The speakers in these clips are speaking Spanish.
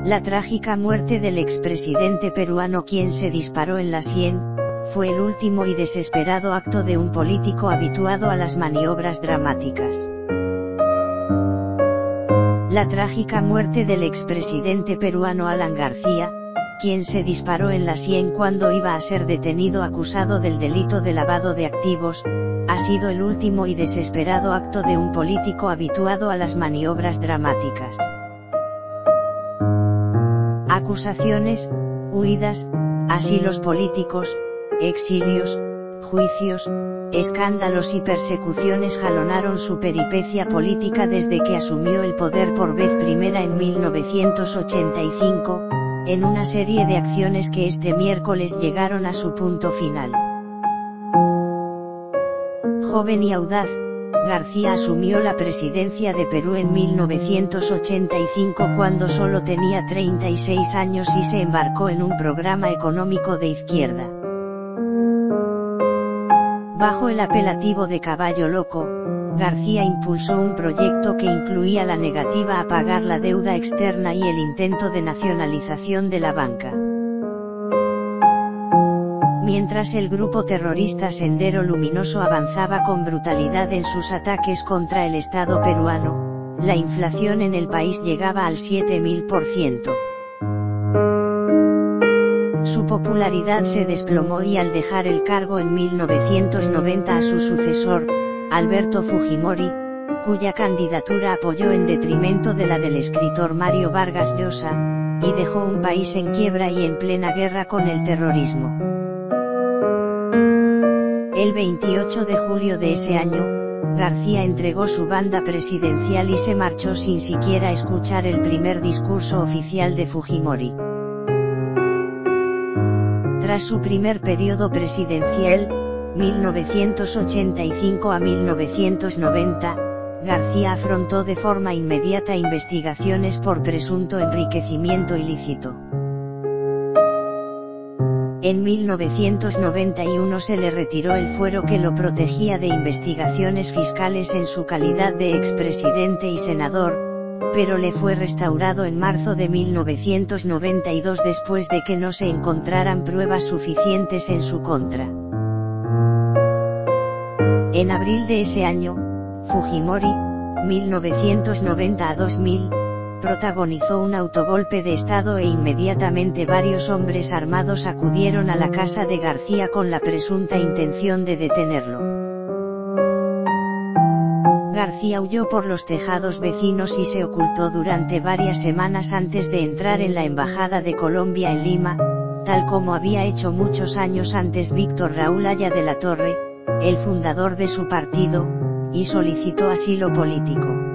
La trágica muerte del expresidente peruano quien se disparó en la sien, fue el último y desesperado acto de un político habituado a las maniobras dramáticas. La trágica muerte del expresidente peruano Alan García, quien se disparó en la sien cuando iba a ser detenido acusado del delito de lavado de activos, ha sido el último y desesperado acto de un político habituado a las maniobras dramáticas. Acusaciones, huidas, asilos políticos, exilios, juicios, escándalos y persecuciones jalonaron su peripecia política desde que asumió el poder por vez primera en 1985, en una serie de acciones que este miércoles llegaron a su punto final. Joven y audaz, García asumió la presidencia de Perú en 1985 cuando solo tenía 36 años y se embarcó en un programa económico de izquierda. Bajo el apelativo de Caballo Loco, García impulsó un proyecto que incluía la negativa a pagar la deuda externa y el intento de nacionalización de la banca. Mientras el grupo terrorista Sendero Luminoso avanzaba con brutalidad en sus ataques contra el Estado peruano, la inflación en el país llegaba al 7000%. Su popularidad se desplomó y al dejar el cargo en 1990 a su sucesor, Alberto Fujimori, cuya candidatura apoyó en detrimento de la del escritor Mario Vargas Llosa, y dejó un país en quiebra y en plena guerra con el terrorismo. El 28 de julio de ese año, García entregó su banda presidencial y se marchó sin siquiera escuchar el primer discurso oficial de Fujimori. Tras su primer periodo presidencial, 1985 a 1990, García afrontó de forma inmediata investigaciones por presunto enriquecimiento ilícito. En 1991 se le retiró el fuero que lo protegía de investigaciones fiscales en su calidad de expresidente y senador, pero le fue restaurado en marzo de 1992 después de que no se encontraran pruebas suficientes en su contra. En abril de ese año, Fujimori, 1990 a 2000, protagonizó un autogolpe de Estado e inmediatamente varios hombres armados acudieron a la casa de García con la presunta intención de detenerlo. García huyó por los tejados vecinos y se ocultó durante varias semanas antes de entrar en la Embajada de Colombia en Lima, tal como había hecho muchos años antes Víctor Raúl Haya de la Torre, el fundador de su partido, y solicitó asilo político.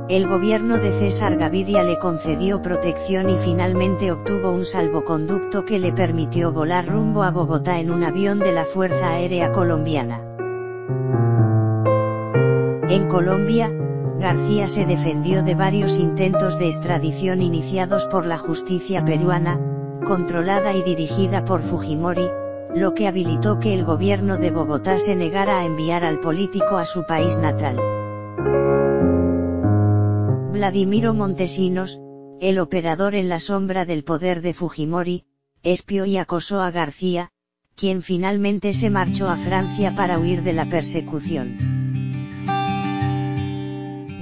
El gobierno de César Gaviria le concedió protección y finalmente obtuvo un salvoconducto que le permitió volar rumbo a Bogotá en un avión de la Fuerza Aérea Colombiana. En Colombia, García se defendió de varios intentos de extradición iniciados por la justicia peruana, controlada y dirigida por Fujimori, lo que habilitó que el gobierno de Bogotá se negara a enviar al político a su país natal. Vladimiro Montesinos, el operador en la sombra del poder de Fujimori, espió y acosó a García, quien finalmente se marchó a Francia para huir de la persecución,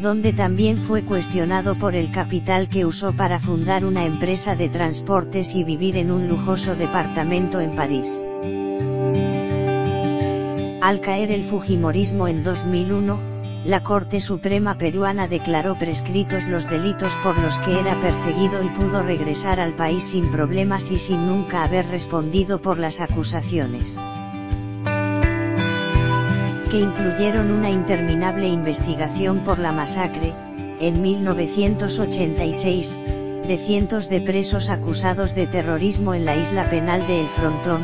donde también fue cuestionado por el capital que usó para fundar una empresa de transportes y vivir en un lujoso departamento en París. Al caer el fujimorismo en 2001, la Corte Suprema peruana declaró prescritos los delitos por los que era perseguido y pudo regresar al país sin problemas y sin nunca haber respondido por las acusaciones, que incluyeron una interminable investigación por la masacre, en 1986, de cientos de presos acusados de terrorismo en la isla penal de El Frontón,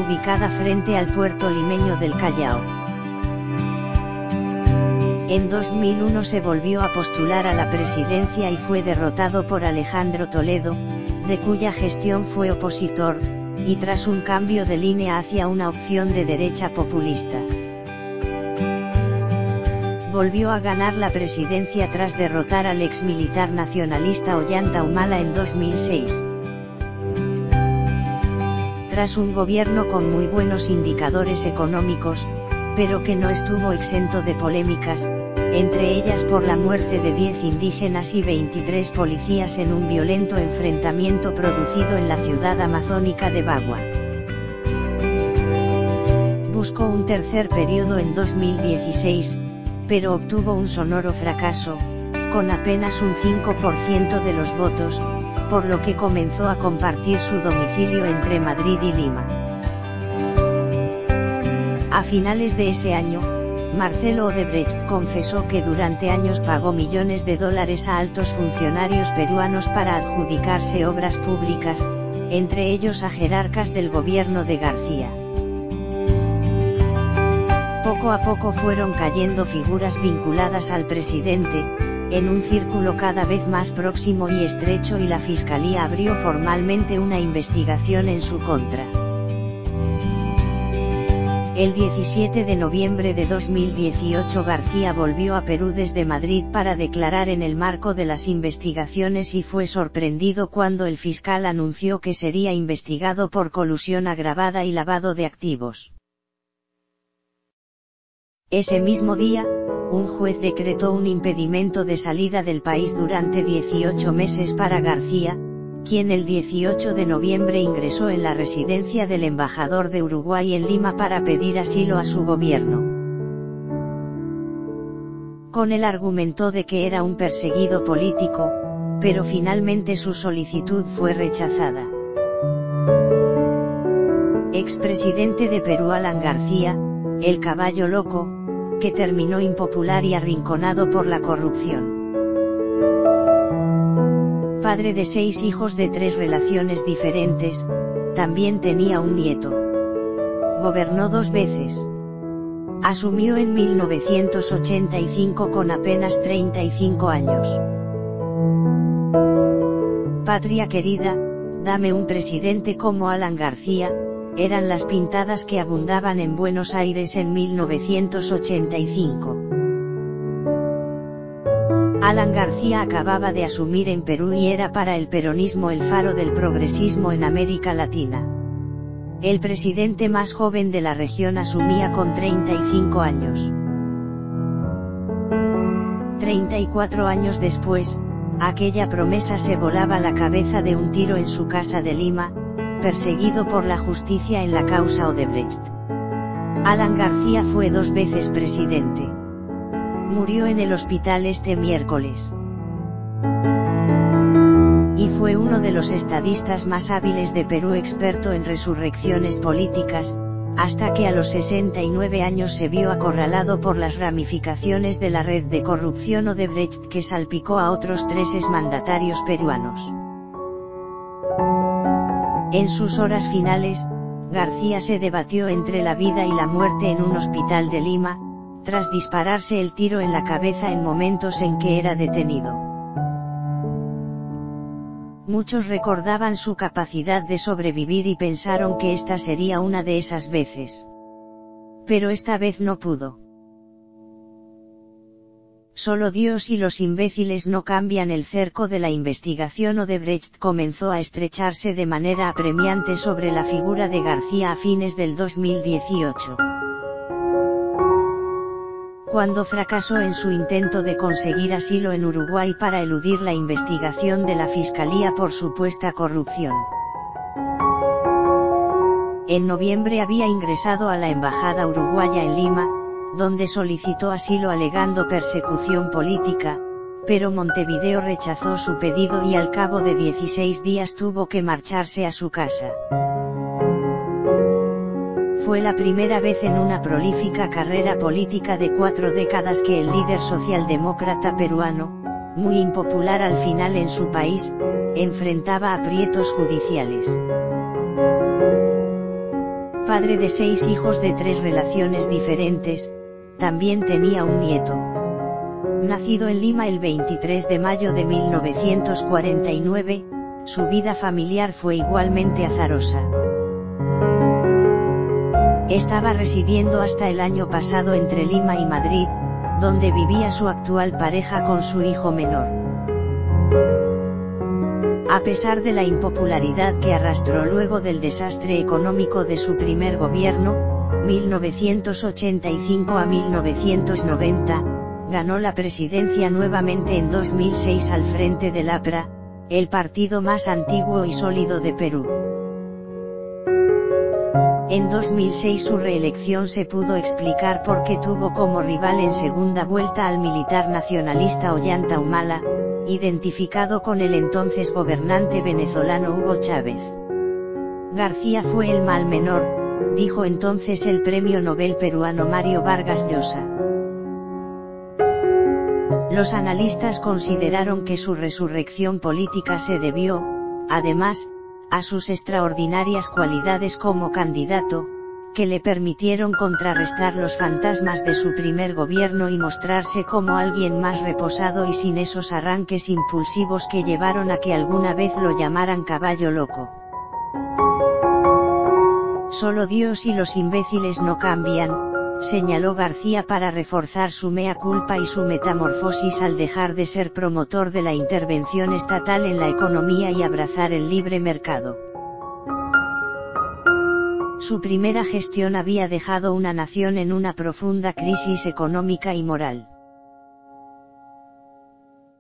ubicada frente al puerto limeño del Callao. En 2001 se volvió a postular a la presidencia y fue derrotado por Alejandro Toledo, de cuya gestión fue opositor, y tras un cambio de línea hacia una opción de derecha populista. volvió a ganar la presidencia tras derrotar al ex militar nacionalista Ollanta Humala en 2006. Tras un gobierno con muy buenos indicadores económicos, pero que no estuvo exento de polémicas, entre ellas por la muerte de 10 indígenas y 23 policías en un violento enfrentamiento producido en la ciudad amazónica de Bagua. Buscó un tercer periodo en 2016, pero obtuvo un sonoro fracaso, con apenas un 5% de los votos, por lo que comenzó a compartir su domicilio entre Madrid y Lima. A finales de ese año, Marcelo Odebrecht confesó que durante años pagó millones de dólares a altos funcionarios peruanos para adjudicarse obras públicas, entre ellos a jerarcas del gobierno de García. Poco a poco fueron cayendo figuras vinculadas al presidente, en un círculo cada vez más próximo y estrecho, y la Fiscalía abrió formalmente una investigación en su contra. El 17 de noviembre de 2018 García volvió a Perú desde Madrid para declarar en el marco de las investigaciones y fue sorprendido cuando el fiscal anunció que sería investigado por colusión agravada y lavado de activos. Ese mismo día, un juez decretó un impedimento de salida del país durante 18 meses para García, quien el 18 de noviembre ingresó en la residencia del embajador de Uruguay en Lima para pedir asilo a su gobierno. Con él argumentó de que era un perseguido político, pero finalmente su solicitud fue rechazada. Expresidente de Perú Alan García, el caballo loco, que terminó impopular y arrinconado por la corrupción. Padre de 6 hijos de 3 relaciones diferentes, también tenía un nieto. Gobernó 2 veces. Asumió en 1985 con apenas 35 años. Patria querida, dame un presidente como Alan García, eran las pintadas que abundaban en Buenos Aires en 1985. Alan García acababa de asumir en Perú y era para el peronismo el faro del progresismo en América Latina. El presidente más joven de la región asumía con 35 años. 34 años después, aquella promesa se volaba la cabeza de un tiro en su casa de Lima, perseguido por la justicia en la causa Odebrecht. Alan García fue 2 veces presidente. Murió en el hospital este miércoles. Y fue uno de los estadistas más hábiles de Perú, experto en resurrecciones políticas, hasta que a los 69 años se vio acorralado por las ramificaciones de la red de corrupción Odebrecht que salpicó a otros 3 exmandatarios peruanos. En sus horas finales, García se debatió entre la vida y la muerte en un hospital de Lima, tras dispararse el tiro en la cabeza en momentos en que era detenido. Muchos recordaban su capacidad de sobrevivir y pensaron que esta sería una de esas veces. Pero esta vez no pudo. Solo Dios y los imbéciles no cambian el cerco de la investigación. Odebrecht comenzó a estrecharse de manera apremiante sobre la figura de García a fines del 2018. Cuando fracasó en su intento de conseguir asilo en Uruguay para eludir la investigación de la Fiscalía por supuesta corrupción. En noviembre había ingresado a la embajada uruguaya en Lima, donde solicitó asilo alegando persecución política, pero Montevideo rechazó su pedido y al cabo de 16 días tuvo que marcharse a su casa. Fue la primera vez en una prolífica carrera política de 4 décadas que el líder socialdemócrata peruano, muy impopular al final en su país, enfrentaba aprietos judiciales. Padre de 6 hijos de 3 relaciones diferentes, también tenía un nieto. Nacido en Lima el 23 de mayo de 1949, su vida familiar fue igualmente azarosa. Estaba residiendo hasta el año pasado entre Lima y Madrid, donde vivía su actual pareja con su hijo menor. A pesar de la impopularidad que arrastró luego del desastre económico de su primer gobierno, 1985 a 1990, ganó la presidencia nuevamente en 2006 al frente del APRA, el partido más antiguo y sólido de Perú. En 2006 su reelección se pudo explicar porque tuvo como rival en segunda vuelta al militar nacionalista Ollanta Humala, identificado con el entonces gobernante venezolano Hugo Chávez. García fue el mal menor, dijo entonces el premio Nobel peruano Mario Vargas Llosa. Los analistas consideraron que su resurrección política se debió, además, a sus extraordinarias cualidades como candidato, que le permitieron contrarrestar los fantasmas de su primer gobierno y mostrarse como alguien más reposado y sin esos arranques impulsivos que llevaron a que alguna vez lo llamaran caballo loco. Solo Dios y los imbéciles no cambian, señaló García para reforzar su mea culpa y su metamorfosis al dejar de ser promotor de la intervención estatal en la economía y abrazar el libre mercado. Su primera gestión había dejado una nación en una profunda crisis económica y moral.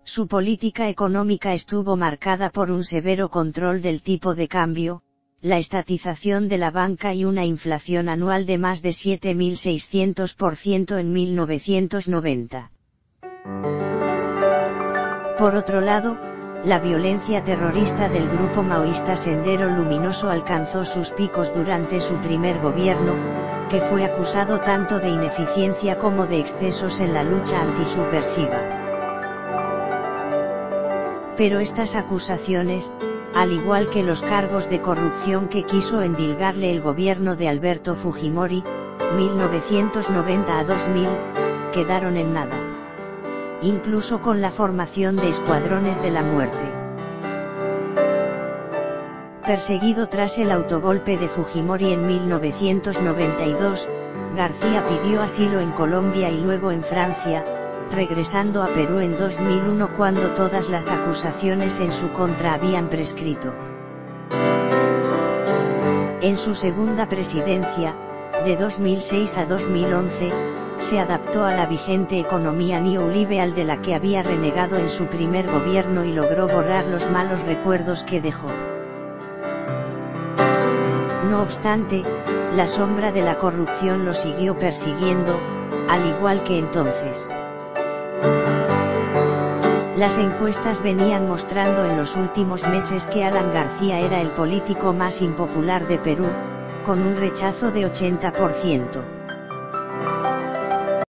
Su política económica estuvo marcada por un severo control del tipo de cambio, la estatización de la banca y una inflación anual de más de 7.600% en 1990. Por otro lado, la violencia terrorista del grupo maoísta Sendero Luminoso alcanzó sus picos durante su primer gobierno, que fue acusado tanto de ineficiencia como de excesos en la lucha antisubversiva. Pero estas acusaciones, al igual que los cargos de corrupción que quiso endilgarle el gobierno de Alberto Fujimori, 1990 a 2000, quedaron en nada. Incluso con la formación de escuadrones de la muerte. Perseguido tras el autogolpe de Fujimori en 1992, García pidió asilo en Colombia y luego en Francia, regresando a Perú en 2001 cuando todas las acusaciones en su contra habían prescrito. En su segunda presidencia, de 2006 a 2011, se adaptó a la vigente economía neoliberal de la que había renegado en su primer gobierno y logró borrar los malos recuerdos que dejó. No obstante, la sombra de la corrupción lo siguió persiguiendo, al igual que entonces. Las encuestas venían mostrando en los últimos meses que Alan García era el político más impopular de Perú, con un rechazo de 80%.